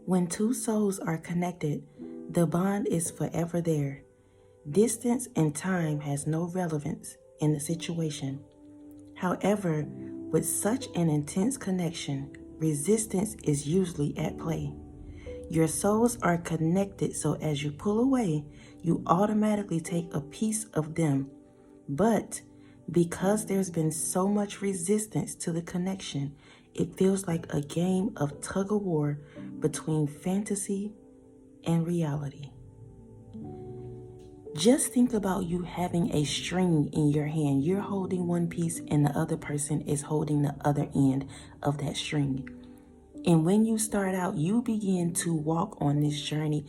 When two souls are connected, the bond is forever there. Distance and time has no relevance in the situation. However, with such an intense connection, resistance is usually at play. Your souls are connected, so as you pull away, you automatically take a piece of them. But because there's been so much resistance to the connection, it feels like a game of tug of war between fantasy and reality. Just think about you having a string in your hand. You're holding one piece and the other person is holding the other end of that string. And when you start out, you begin to walk on this journey.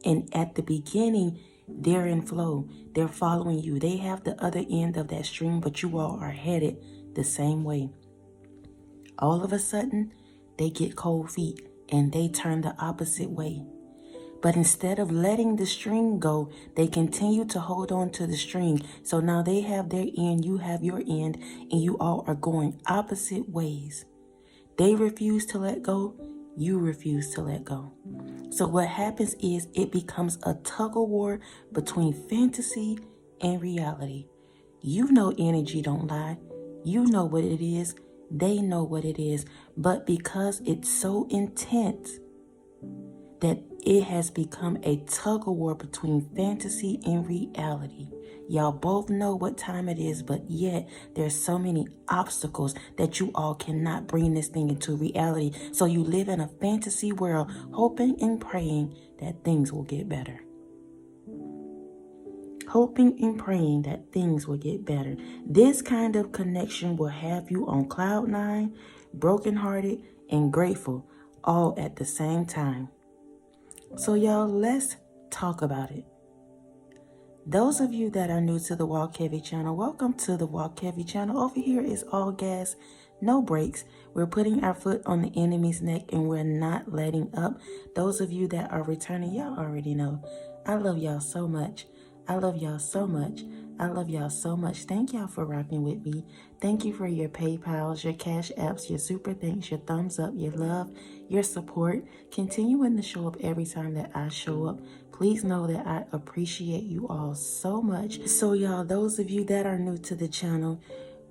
And at the beginning, they're in flow. They're following you. They have the other end of that string, but you all are headed the same way. All of a sudden, they get cold feet and they turn the opposite way. But instead of letting the string go, they continue to hold on to the string. So now they have their end, you have your end, and you all are going opposite ways. They refuse to let go, you refuse to let go. So what happens is it becomes a tug of war between fantasy and reality. You know energy don't lie. You know what it is. They know what it is. But because it's so intense that it has become a tug of war between fantasy and reality. Y'all both know what time it is, but yet there's so many obstacles that you all cannot bring this thing into reality. So you live in a fantasy world, hoping and praying that things will get better. Hoping and praying that things will get better. This kind of connection will have you on cloud nine, brokenhearted, and grateful, all at the same time. So y'all, let's talk about it. Those of you that are new to the Walk Heavy channel, welcome to the Walk Heavy channel. Over here is all gas, no brakes. We're putting our foot on the enemy's neck and we're not letting up. Those of you that are returning, y'all already know. I love y'all so much. I love y'all so much. I love y'all so much. Thank y'all for rocking with me. Thank you for your PayPals, your Cash Apps, your super thanks, your thumbs up, your love, your support. Continuing to show up every time that I show up. Please know that I appreciate you all so much. So y'all, those of you that are new to the channel,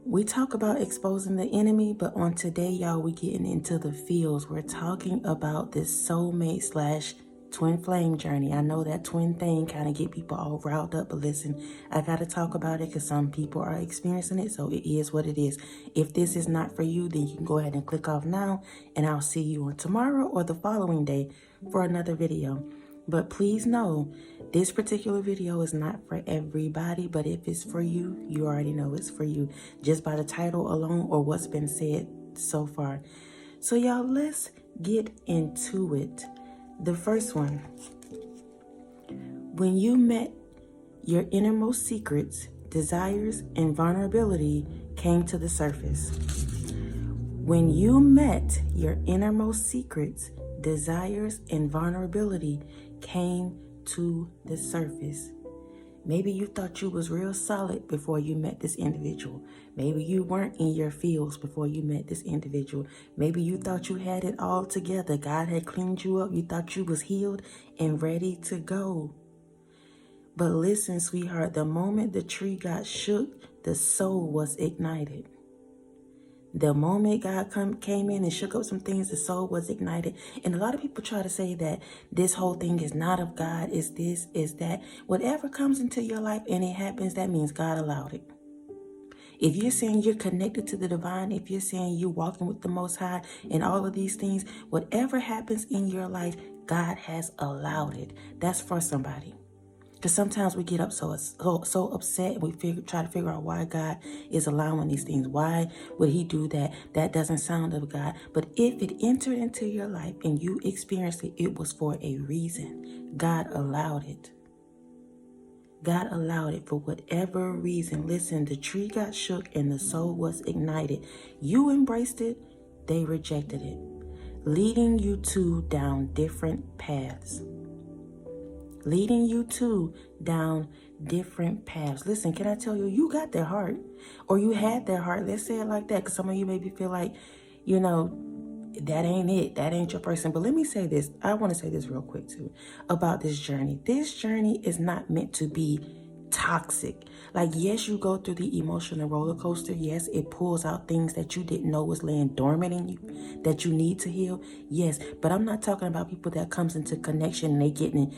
we talk about exposing the enemy, but on today, y'all, we getting into the fields. We're talking about this soulmate / twin flame journey. I know that twin thing kind of get people all riled up, but listen, I got to talk about it because some people are experiencing it, so it is what it is. If this is not for you, then you can go ahead and click off now, and I'll see you on tomorrow or the following day for another video. But please know, this particular video is not for everybody, but if it's for you, you already know it's for you, just by the title alone or what's been said so far. So y'all, let's get into it. The first one, when you met, your innermost secrets, desires, and vulnerability came to the surface. When you met, your innermost secrets, desires, and vulnerability came to the surface. Maybe you thought you was real solid before you met this individual. Maybe you weren't in your fields before you met this individual. Maybe you thought you had it all together. God had cleaned you up. You thought you was healed and ready to go. But listen, sweetheart, the moment the tree got shook, the soul was ignited. The moment God came in and shook up some things, the soul was ignited. And a lot of people try to say that this whole thing is not of God, is this, is that. Whatever comes into your life and it happens, that means God allowed it. If you're saying you're connected to the divine, if you're saying you're walking with the Most High and all of these things, whatever happens in your life, God has allowed it. That's for somebody. Because sometimes we get up so upset and we try to figure out why God is allowing these things. Why would he do that? That doesn't sound of God. But if it entered into your life and you experienced it, it was for a reason. God allowed it. God allowed it for whatever reason. Listen, the tree got shook and the soul was ignited. You embraced it, they rejected it, leading you two down different paths. Leading you two down different paths. Listen, can I tell you, you got their heart, or you had their heart. Let's say it like that, because some of you maybe feel like, that ain't it. That ain't your person. But let me say this. I want to say this real quick too about this journey. This journey is not meant to be toxic. Like, yes, you go through the emotional roller coaster. Yes, it pulls out things that you didn't know was laying dormant in you that you need to heal. Yes, but I'm not talking about people that comes into connection and they getting,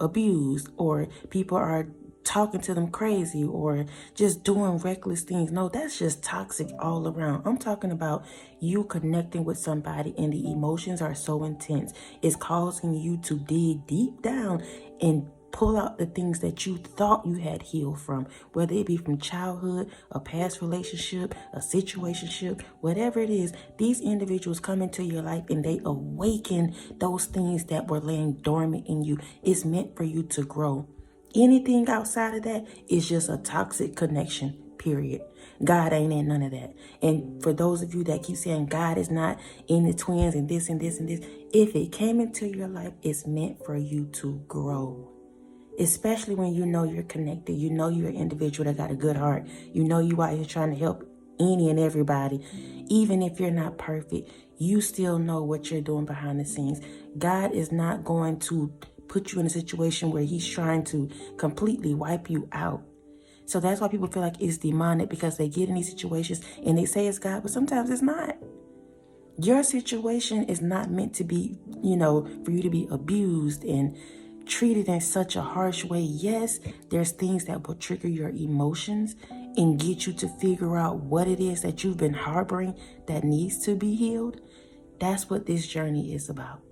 abused, or people are talking to them crazy or just doing reckless things. No, that's just toxic all around. I'm talking about you connecting with somebody and the emotions are so intense. It's causing you to dig deep down and pull out the things that you thought you had healed from, whether it be from childhood, a past relationship, a situationship, whatever it is. These individuals come into your life and they awaken those things that were laying dormant in you. It's meant for you to grow. Anything outside of that is just a toxic connection, period. God ain't in none of that. And for those of you that keep saying God is not in the twins and this and this and this, if it came into your life, it's meant for you to grow. Especially when you know you're connected. You know you're an individual that got a good heart. You know you out here trying to help any and everybody. Even if you're not perfect, you still know what you're doing behind the scenes. God is not going to put you in a situation where he's trying to completely wipe you out. So that's why people feel like it's demonic, because they get in these situations and they say it's God, but sometimes it's not. Your situation is not meant to be, for you to be abused and treated in such a harsh way. Yes, there's things that will trigger your emotions and get you to figure out what it is that you've been harboring that needs to be healed. That's what this journey is about.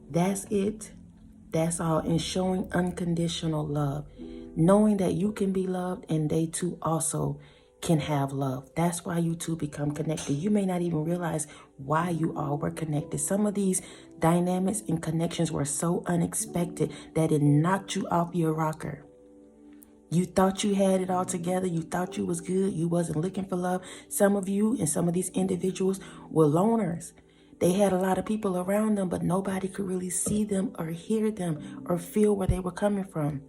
That's it. That's all. And showing unconditional love, knowing that you can be loved and they too also can have love. That's why you two become connected. You may not even realize why you all were connected. Some of these dynamics and connections were so unexpected that it knocked you off your rocker. You thought you had it all together. You thought you was good. You wasn't looking for love. Some of you and some of these individuals were loners. They had a lot of people around them, but nobody could really see them or hear them or feel where they were coming from.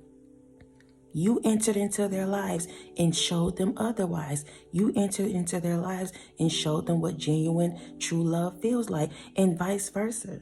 You entered into their lives and showed them otherwise. You entered into their lives and showed them what genuine, true love feels like, and vice versa.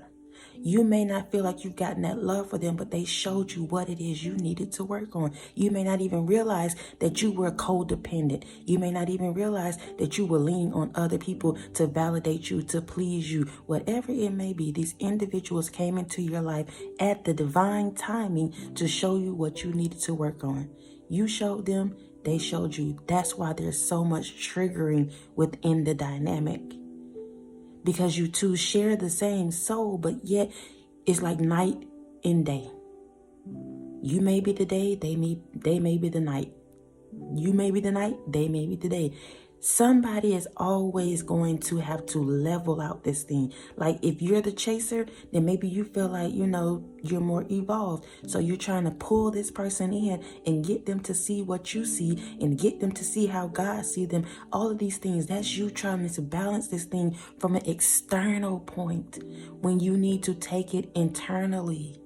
You may not feel like you've gotten that love for them, but they showed you what it is you needed to work on. You may not even realize that you were codependent. You may not even realize that you were leaning on other people to validate you, to please you. Whatever it may be, these individuals came into your life at the divine timing to show you what you needed to work on. You showed them, they showed you. That's why there's so much triggering within the dynamic. Because you two share the same soul, but yet it's like night and day. You may be the day, they may be the night. You may be the night, they may be the day. Somebody is always going to have to level out this thing. Like if you're the chaser, then maybe you feel like, you're more evolved. So you're trying to pull this person in and get them to see what you see and get them to see how God sees them. All of these things, that's you trying to balance this thing from an external point when you need to take it internally.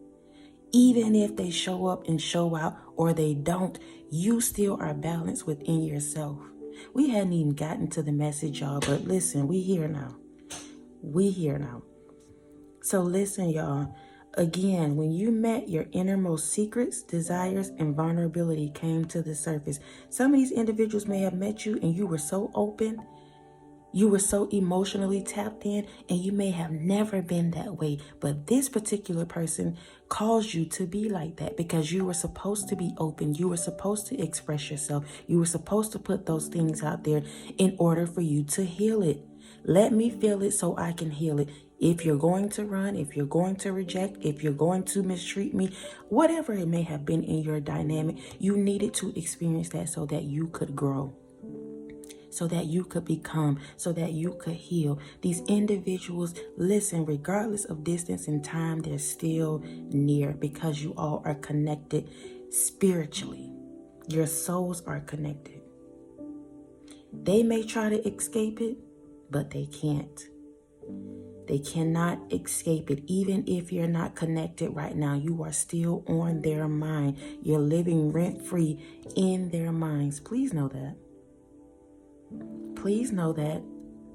Even if they show up and show out or they don't, you still are balanced within yourself. We hadn't even gotten to the message, y'all, but listen, we here now. We here now. So listen, y'all. Again, when you met, your innermost secrets, desires, and vulnerability came to the surface. Some of these individuals may have met you and you were so open, you were so emotionally tapped in, and you may have never been that way. But this particular person caused you to be like that because you were supposed to be open. You were supposed to express yourself. You were supposed to put those things out there in order for you to heal it. Let me feel it so I can heal it. If you're going to run, if you're going to reject, if you're going to mistreat me, whatever it may have been in your dynamic, you needed to experience that so that you could grow, so that you could become, so that you could heal. These individuals, listen, regardless of distance and time, they're still near because you all are connected spiritually. Your souls are connected. They may try to escape it, but they can't. They cannot escape it. Even if you're not connected right now, you are still on their mind. You're living rent-free in their minds. Please know that. Please know that.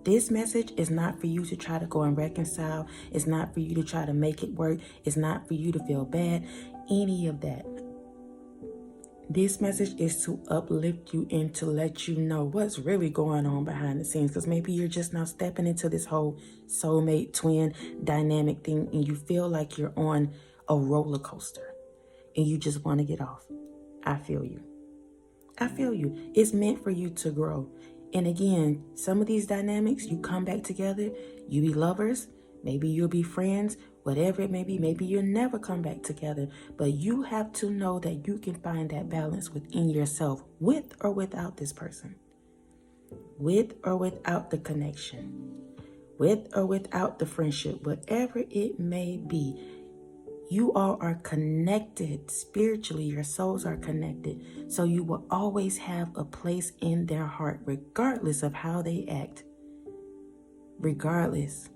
This message is not for you to try to go and reconcile. It's not for you to try to make it work. It's not for you to feel bad. Any of that. This message is to uplift you and to let you know what's really going on behind the scenes. Because maybe you're just now stepping into this whole soulmate twin dynamic thing and you feel like you're on a roller coaster and you just want to get off. I feel you. I feel you. It's meant for you to grow. And again, some of these dynamics, you come back together, you be lovers, maybe you'll be friends, whatever it may be. Maybe you'll never come back together. But you have to know that you can find that balance within yourself, with or without this person, with or without the connection, with or without the friendship, whatever it may be. You all are connected spiritually. Your souls are connected. So you will always have a place in their heart, regardless of how they act. Regardless.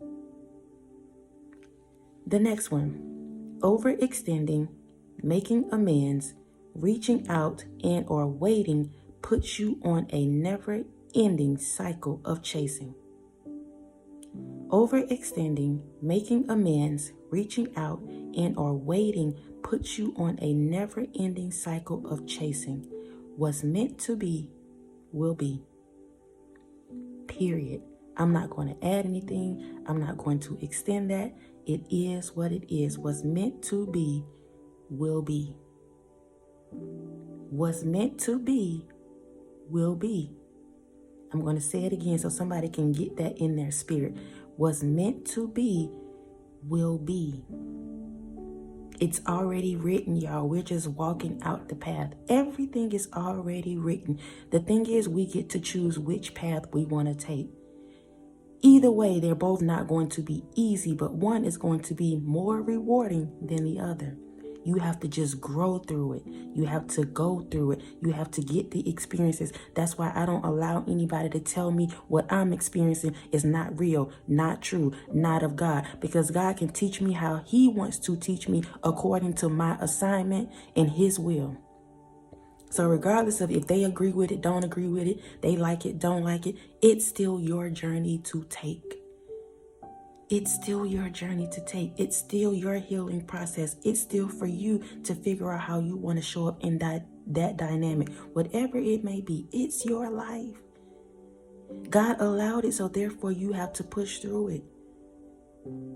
The next one. Overextending, making amends, reaching out, and or waiting puts you on a never-ending cycle of chasing. Overextending, making amends, reaching out, and or waiting puts you on a never-ending cycle of chasing. What's meant to be will be. Period. I'm not going to add anything. I'm not going to extend that. It is what it is. What's meant to be will be. What's meant to be will be. I'm going to say it again so somebody can get that in their spirit. What's meant to be will be. It's already written, y'all. We're just walking out the path. Everything is already written. The thing is, we get to choose which path we want to take. Either way, they're both not going to be easy, but one is going to be more rewarding than the other. You have to just grow through it. You have to go through it. You have to get the experiences. That's why I don't allow anybody to tell me what I'm experiencing is not real, not true, not of God. Because God can teach me how He wants to teach me according to my assignment and His will. So regardless of if they agree with it, don't agree with it, they like it, don't like it, it's still your journey to take. It's still your journey to take. It's still your healing process. It's still for you to figure out how you want to show up in that dynamic. Whatever it may be, it's your life. God allowed it, so therefore you have to push through it.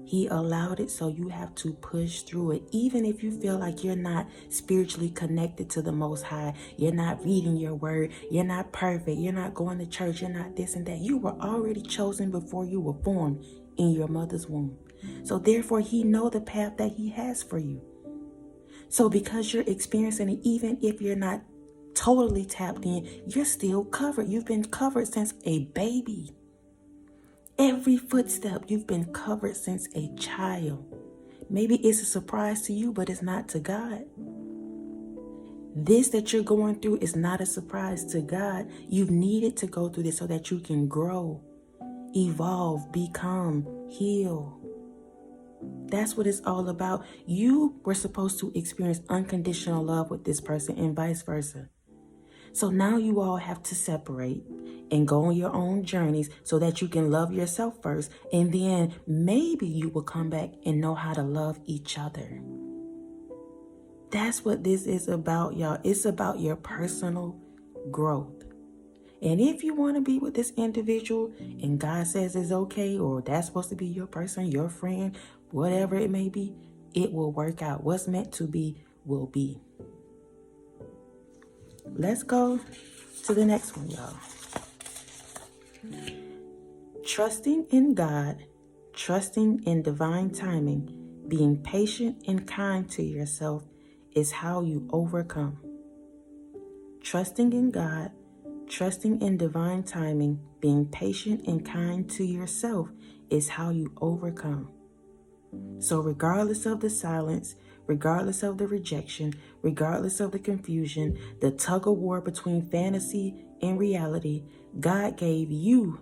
He allowed it, so you have to push through it. Even if you feel like you're not spiritually connected to the Most High, you're not reading your word, you're not perfect, you're not going to church, you're not this and that. You were already chosen before you were formed in your mother's womb. So therefore, He knows the path that He has for you. So because you're experiencing it, even if you're not totally tapped in, you're still covered. You've been covered since a baby. Every footstep, you've been covered since a child. Maybe it's a surprise to you, but it's not to God. This that you're going through is not a surprise to God. You've needed to go through this so that you can grow, evolve, become, heal. That's what it's all about. You were supposed to experience unconditional love with this person and vice versa. So now you all have to separate and go on your own journeys so that you can love yourself first. And then maybe you will come back and know how to love each other. That's what this is about, y'all. It's about your personal growth. And if you want to be with this individual and God says it's okay, or that's supposed to be your person, your friend, whatever it may be, it will work out. What's meant to be will be. Let's go to the next one, y'all. Trusting in God, trusting in divine timing, being patient and kind to yourself is how you overcome. Trusting in God, trusting in divine timing, being patient and kind to yourself is how you overcome. So regardless of the silence, regardless of the rejection, regardless of the confusion, the tug of war between fantasy and reality, God gave you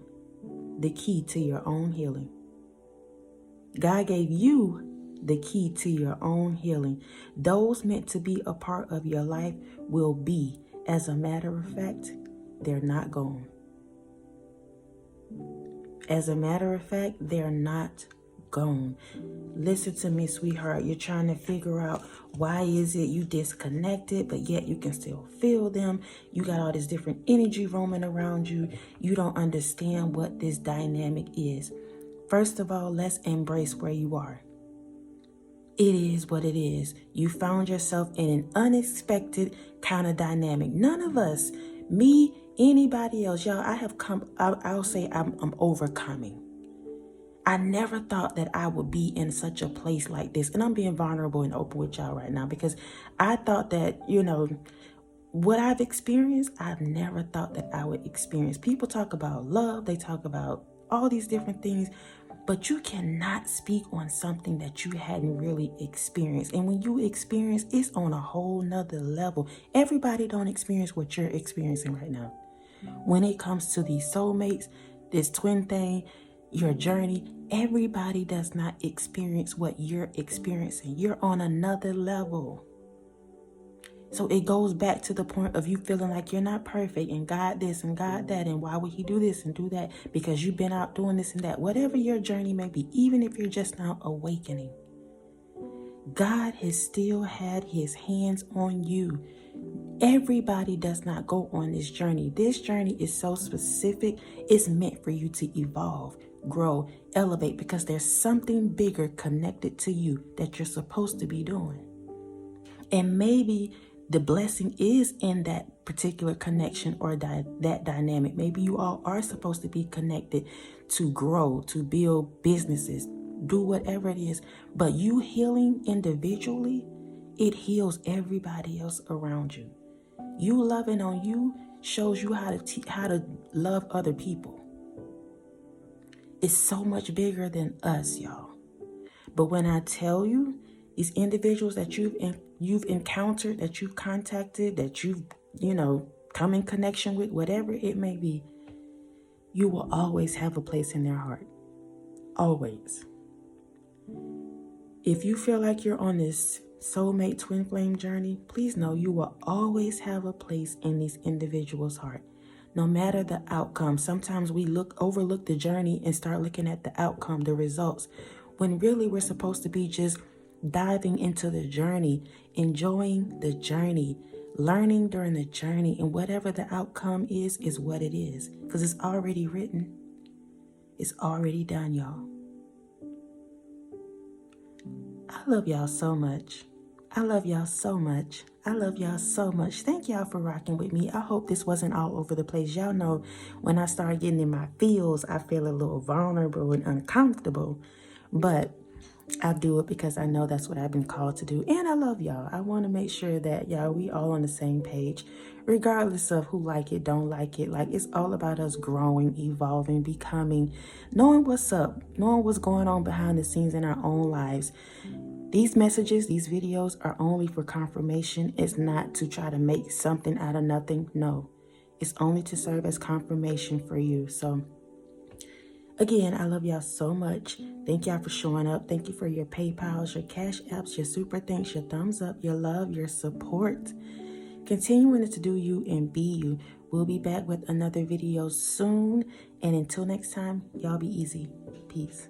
the key to your own healing. God gave you the key to your own healing. Those meant to be a part of your life will be. As a matter of fact, they're not gone. As a matter of fact, they're not gone. Listen to me, sweetheart. You're trying to figure out why is it you disconnected, but yet you can still feel them. You got all this different energy roaming around you. You don't understand what this dynamic is. First of all, let's embrace where you are. It is what it is. You found yourself in an unexpected kind of dynamic. None of us, me, anybody else, y'all, I'll say I'm overcoming. I never thought that I would be in such a place like this. And I'm being vulnerable and open with y'all right now because I thought that, what I've experienced, I've never thought that I would experience. People talk about love. They talk about all these different things, but you cannot speak on something that you hadn't really experienced. And when you experience, it's on a whole nother level. Everybody don't experience what you're experiencing right now. When it comes to these soulmates, this twin thing, your journey, everybody does not experience what you're experiencing. You're on another level. So it goes back to the point of you feeling like you're not perfect and God this and God that, and why would he do this and do that? Because you've been out doing this and that. Whatever your journey may be, even if you're just now awakening, God has still had his hands on you. Everybody does not go on this journey. This journey is so specific. It's meant for you to evolve, grow, elevate, because there's something bigger connected to you that you're supposed to be doing. And maybe the blessing is in that particular connection or that dynamic. Maybe you all are supposed to be connected to grow, to build businesses, do whatever it is. But you healing individually, it heals everybody else around you. You loving on you shows you how to love other people. It's so much bigger than us, y'all. But when I tell you, these individuals that you've encountered, that you've contacted, that you've, come in connection with, whatever it may be, you will always have a place in their heart. Always. If you feel like you're on this soulmate twin flame journey, please know you will always have a place in these individuals' heart. No matter the outcome. Sometimes we overlook the journey and start looking at the outcome, the results, when really we're supposed to be just diving into the journey, enjoying the journey, learning during the journey, and whatever the outcome is what it is, because it's already written. It's already done, y'all. I love y'all so much. I love y'all so much. I love y'all so much. Thank y'all for rocking with me. I hope this wasn't all over the place. Y'all know when I start getting in my feels, I feel a little vulnerable and uncomfortable, but I do it because I know that's what I've been called to do. And I love y'all. I want to make sure that, we all on the same page, regardless of who like it, don't like it. Like, it's all about us growing, evolving, becoming, knowing what's up, knowing what's going on behind the scenes in our own lives. These messages, these videos are only for confirmation. It's not to try to make something out of nothing. No, it's only to serve as confirmation for you. So again, I love y'all so much. Thank y'all for showing up. Thank you for your PayPals, your Cash Apps, your super thanks, your thumbs up, your love, your support. Continuing to do you and be you. We'll be back with another video soon. And until next time, y'all be easy. Peace.